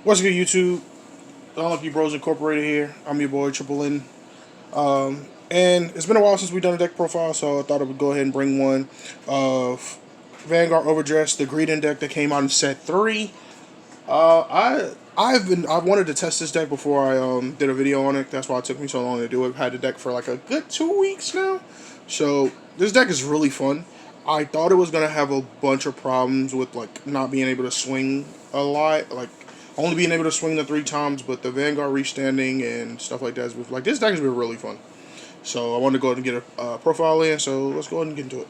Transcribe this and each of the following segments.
What's good, YouTube? Unlucky Bros Incorporated here. I'm your boy Triple N. And it's been a while since we've done a deck profile, so I thought I would go ahead and bring one of Vanguard OverDress, the Greedon deck that came out in set 3. I've wanted to test this deck before I did a video on it. That's why it took me so long to do it. I've had the deck for like a good 2 weeks now. So this deck is really fun. I thought it was gonna have a bunch of problems with like not being able to swing a lot, like only being able to swing the 3 times, but the Vanguard restanding and stuff like that is like this deck has been really fun. So I wanted to go ahead and get a profile in. So let's go ahead and get into it.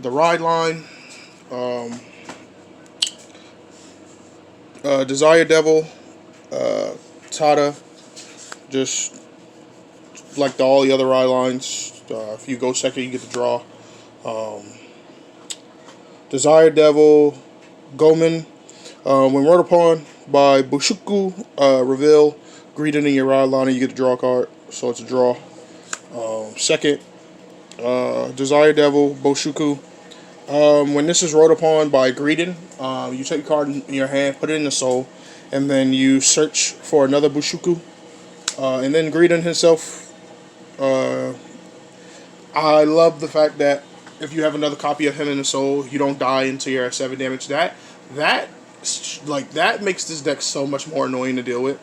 The ride line. Um, Desire Devil, Tata, just like all the other eye lines. If you go second, you get the draw. Um, Desire Devil, Goman. When rolled upon by Bushuku, reveal Greedon in your ride line, and you get the draw card. So it's a draw. Second, Desire Devil, Bushuku. When this is rolled upon by Greedon, you take a card in your hand, put it in the soul, and then you search for another Bushuku. And then Greedon himself, I love the fact that if you have another copy of him in the soul, you don't die until you're at 7 damage. That that makes this deck so much more annoying to deal with.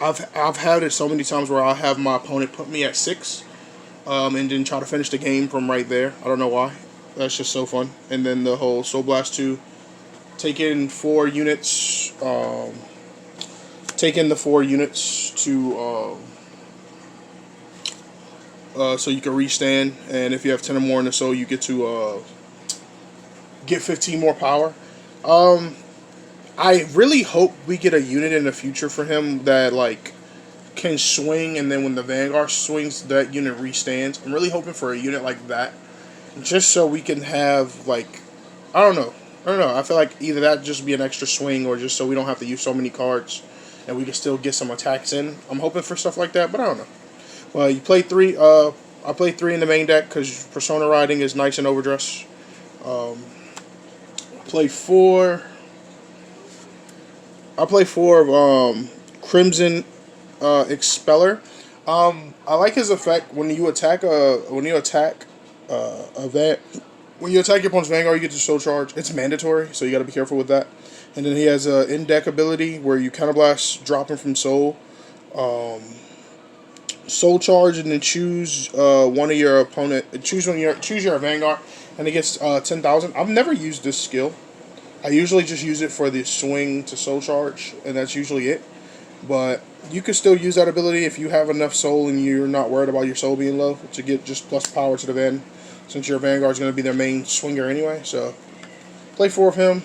I've had it so many times where I'll have my opponent put me at 6, and then try to finish the game from right there. I don't know why. That's just so fun. And then the whole Soul Blast 2, take in 4 units. Take in the 4 units to so you can restand, and if you have 10 or more in the soul, you get to get 15 more power. I really hope we get a unit in the future for him that like can swing, and then when the Vanguard swings, that unit restands. I'm really hoping for a unit like that, just so we can have like, I don't know. I feel like either that just be an extra swing, or just so we don't have to use so many cards, and we can still get some attacks in. I'm hoping for stuff like that, but I don't know. Well, you play 3. I play 3 in the main deck because Persona riding is nice and overdress. Play 4. I play 4 of Crimson Expeller. I like his effect when you attack a van. When you attack your opponent's Vanguard, you get to soul charge. It's mandatory, so you got to be careful with that. And then he has an in-deck ability where you counterblast, drop him from soul, soul charge, and then choose one of your opponent. Choose your Vanguard, and it gets 10,000. I've never used this skill. I usually just use it for the swing to soul charge, and that's usually it. But you can still use that ability if you have enough soul and you're not worried about your soul being low, to get just plus power to the van, since your Vanguard is going to be their main swinger anyway. So play 4 of him.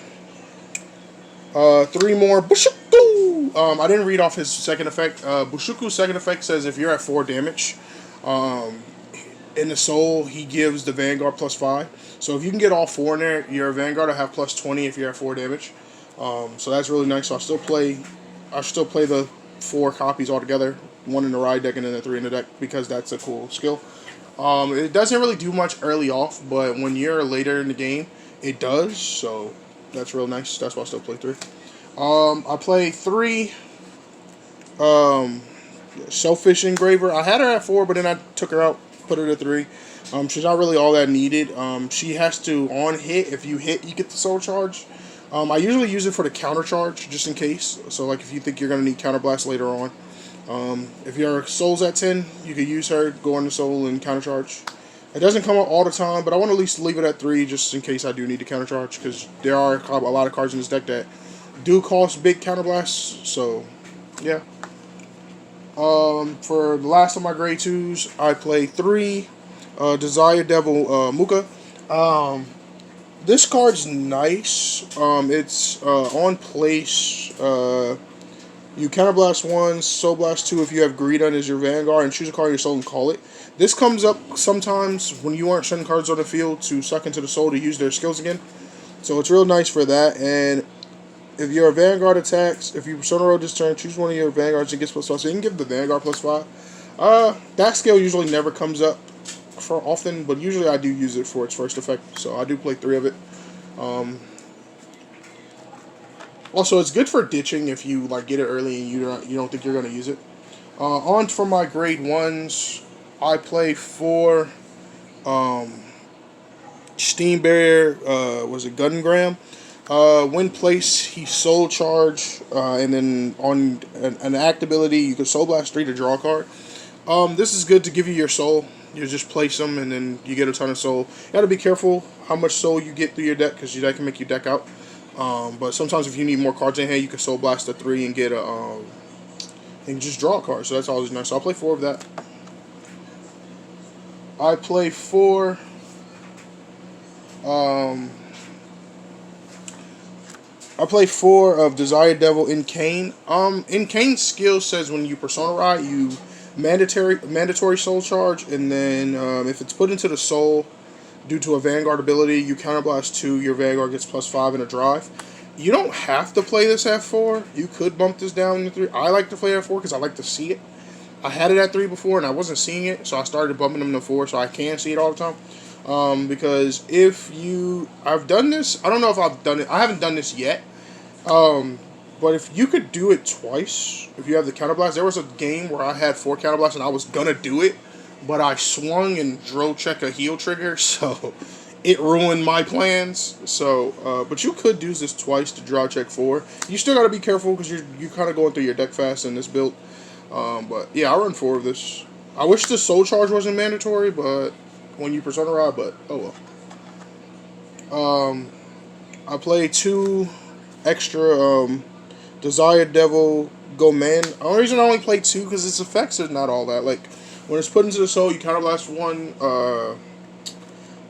3 more Bushuku. I didn't read off his second effect. Bushuku's second effect says if you're at 4 damage, in the soul, he gives the Vanguard plus 5. So if you can get all 4 in there, your Vanguard will have plus 20 if you're at 4 damage. So that's really nice. So I still play the 4 copies altogether, 1 in the ride deck and then the 3 in the deck, because that's a cool skill. It doesn't really do much early off, but when you're later in the game, it does. So that's real nice. That's why I still play 3. I play 3. Selfish Engraver. I had her at 4, but then I took her out, put her to 3. She's not really all that needed. She has to on hit. If you hit, you get the soul charge. I usually use it for the counter charge, just in case. So like if you think you're gonna need counter blast later on. If your soul's at 10, you can use her, go on the soul and counter charge. It doesn't come out all the time, but I want to at least leave it at 3 just in case I do need to counter charge, because there are a lot of cards in this deck that do cost big counter blasts. So yeah. For the last of my grade 2s, I play 3 Desire Devil Muka. This card's nice. It's on place. You counterblast 1, soul blast 2 if you have Greedon as your Vanguard, and choose a card of your soul and call it. This comes up sometimes when you aren't sending cards on the field to suck into the soul to use their skills again. So it's real nice for that. And if your Vanguard attacks, if you Persona roll this turn, choose one of your Vanguards and gets plus 5. So you can give the Vanguard plus 5. That skill usually never comes up for often, but usually I do use it for its first effect. So I do play 3 of it. Also, it's good for ditching if you like get it early and you don't think you're gonna use it. On for my grade ones, I play four Steam Barrier. Was it Gungram? When placed, he soul charge, and then on an act ability, you can soul blast three to draw a card. This is good to give you your soul. You just place them, and then you get a ton of soul. You got to be careful how much soul you get through your deck because that can make you deck out. But sometimes if you need more cards in hand, you can soul blast a three and get a and just draw a card. So that's always nice. So I'll play four of that. I play four. Um, I play four of Desired Devil in Kane. In Kane's skill says when you Persona Ride, you mandatory soul charge, and then if it's put into the soul due to a Vanguard ability, you counterblast two. Your Vanguard gets +5 in a drive. You don't have to play this at 4. You could bump this down to 3. I like to play it at 4 because I like to see it. I had it at 3 before and I wasn't seeing it, so I started bumping them to 4 so I can see it all the time. Because if you, I've done this. I don't know if I've done it. I haven't done this yet. But if you could do it twice, if you have the counterblast, there was a game where I had 4 counterblasts and I was gonna do it, but I swung and drove check a heal trigger, so it ruined my plans. So, but you could do this twice to draw check 4. You still gotta be careful because you're kind of going through your deck fast in this build. But yeah, I run 4 of this. I wish the soul charge wasn't mandatory, but when you Persona Ride, but oh well. I play 2 extra Desired Devil Go Man. The only reason I only play 2 because its effects are not all that. Like when it's put into the soul, you counterblast 1.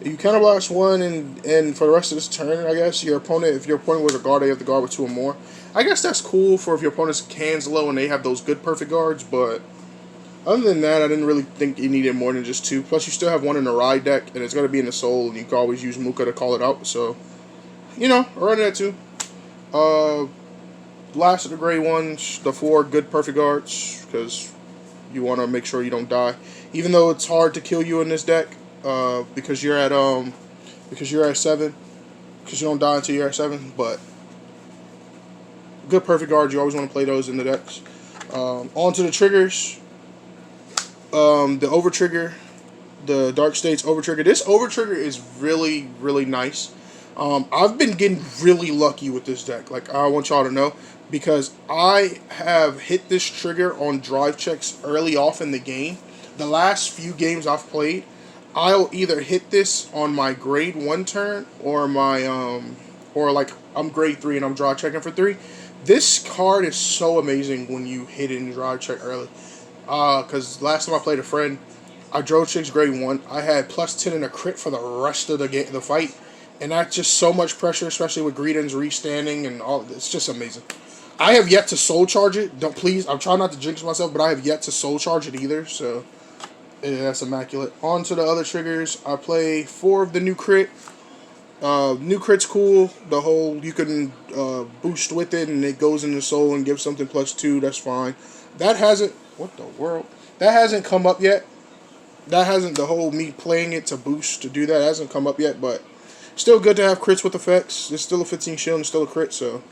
You counterblast 1, and for the rest of this turn, I guess your opponent, if your opponent was a guard, they have the guard with 2 or more. I guess that's cool for if your opponent's hands low and they have those good perfect guards. But other than that, I didn't really think you needed more than just 2. Plus, you still have 1 in the ride deck, and it's gonna be in the soul, and you can always use Muka to call it out. So, I run that too. Last of the grade ones, the 4 good perfect guards, because you want to make sure you don't die. Even though it's hard to kill you in this deck, because you're at 7, because you don't die until you're at 7. But good perfect guards, you always want to play those in the decks. On to the triggers. The over trigger, the Dark States over trigger. This over trigger is really, really nice. I've been getting really lucky with this deck. Like, I want y'all to know, because I have hit this trigger on drive checks early off in the game. The last few games I've played, I'll either hit this on my grade 1 turn or my or like I'm grade 3 and I'm drive checking for 3. This card is so amazing when you hit it in drive check early. Because last time I played a friend, I drove chicks grade 1. I had +10 in a crit for the rest of the fight. And that's just so much pressure, especially with Greedon's restanding and all. It's just amazing. I have yet to soul charge it. Don't please. I'm trying not to jinx myself, but I have yet to soul charge it either. So yeah, that's immaculate. On to the other triggers. I play 4 of the new crit. New crit's cool. The whole you can boost with it, and it goes into soul and gives something +2. That's fine. That hasn't. What the world? That hasn't come up yet. That hasn't, the whole me playing it to boost to do that hasn't come up yet, but still good to have crits with effects. It's still a 15 shield and still a crit, so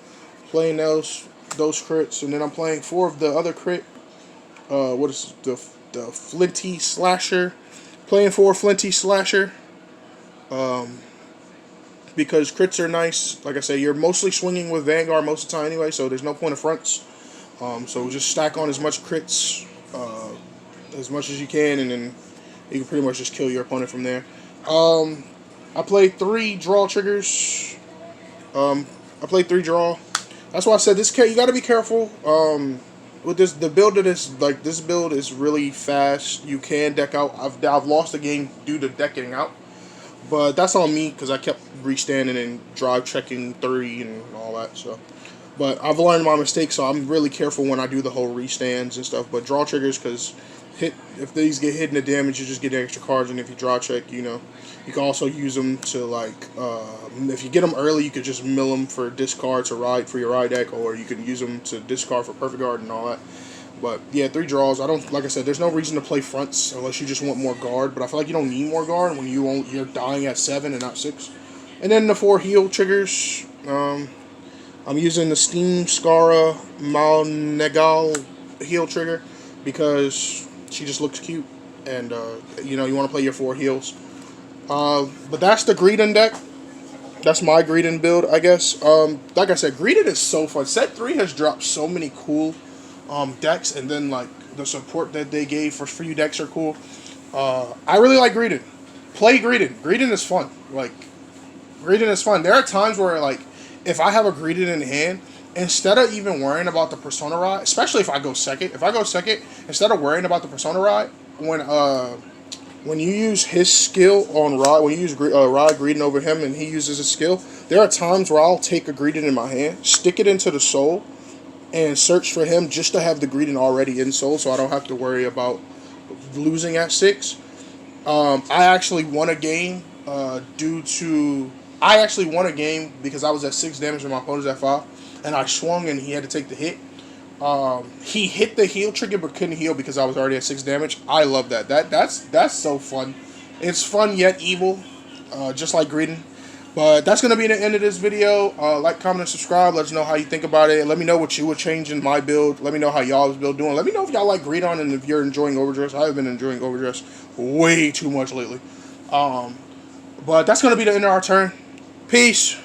playing those crits, and then I'm playing 4 of the other crit. What is the Flinty Slasher? Playing 4 Flinty Slasher. Because crits are nice. Like I say, you're mostly swinging with Vanguard most of the time anyway, so there's no point of fronts. So just stack on as much crits as much as you can, and then you can pretty much just kill your opponent from there. I played 3 draw triggers. I played 3 draw. That's why I said this. You got to be careful. With this, the build of this build is really fast. You can deck out. I've lost a game due to decking out, but that's on me because I kept restanding and drive checking 3 and all that. So, but I've learned my mistakes, so I'm really careful when I do the whole restands and stuff. But draw triggers, because if these get hit in the damage, you just get extra cards, and if you draw check, you can also use them to, like, if you get them early, you could just mill them for discard to ride for your ride deck, or you can use them to discard for perfect guard and all that. But yeah, 3 draws. Like I said, there's no reason to play fronts unless you just want more guard. But I feel like you don't need more guard when you're dying at 7 and not 6. And then the 4 heal triggers. I'm using the Steam Scara Malnegal heel trigger because she just looks cute, and you know, you want to play your 4 heels. But that's the Greedon deck. That's my Greedon build, I guess. Like I said, Greedon is so fun. Set 3 has dropped so many cool decks, and then like the support that they gave for few decks are cool. I really like Greedon. Play Greedon. Greedon is fun. Like, Greedon is fun. There are times where, like, if I have a Greedon in hand, instead of even worrying about the Persona Ride, especially if I go second, instead of worrying about the Persona Ride, when you use his skill on Rod, when you use Rod Greedon over him and he uses his skill, there are times where I'll take a Greedon in my hand, stick it into the soul, and search for him just to have the Greedon already in soul, so I don't have to worry about losing at 6. I actually won a game I actually won a game because I was at 6 damage and my opponent was at 5, and I swung and he had to take the hit. He hit the heal trigger but couldn't heal because I was already at 6 damage. I love that. That's so fun. It's fun yet evil, just like Greedon. But that's going to be the end of this video. Like, comment, and subscribe. Let us know how you think about it. Let me know what you would change in my build. Let me know how y'all's build doing. Let me know if y'all like Greedon and if you're enjoying OverDress. I've been enjoying OverDress way too much lately. But that's going to be the end of our turn. Peace.